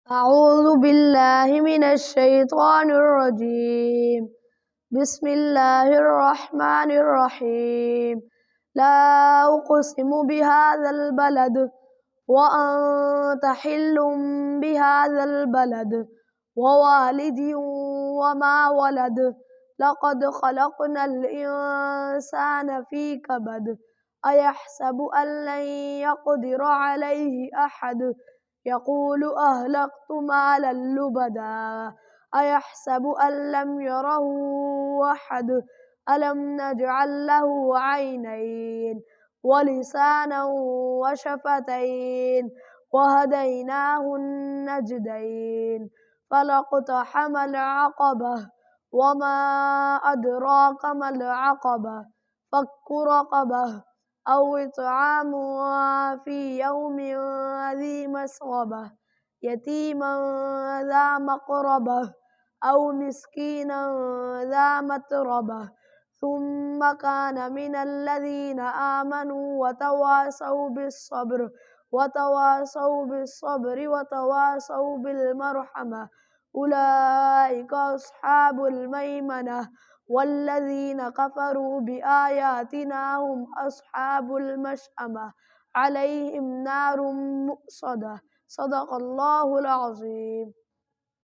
أعوذ بالله من الشيطان الرجيم. بسم الله الرحمن الرحيم. لا أقسم بهذا البلد وأنت حل بهذا البلد ووالد وما ولد لقد خلقنا الإنسان في كبد أيحسب أن لن يقدر عليه أحد يقول أهلكت مالا لبدا أيحسب أن لم يره أحد ألم نجعل له عينين ولسانا وشفتين وهديناه النجدين فلاقتحم العقبة وما أدراك ما العقبة فك رقبة أو إطعام في يوم ذي مسغبة يتيما ذا مقربة أو مسكينا ذا متربة ثم كان من الذين آمنوا وتواصوا بالصبر وتواصوا بالمرحمة أولئك أصحاب الميمنة والذين كفروا بآياتنا هم أصحاب المشأمة عليهم نار مؤصدة. صدق الله العظيم.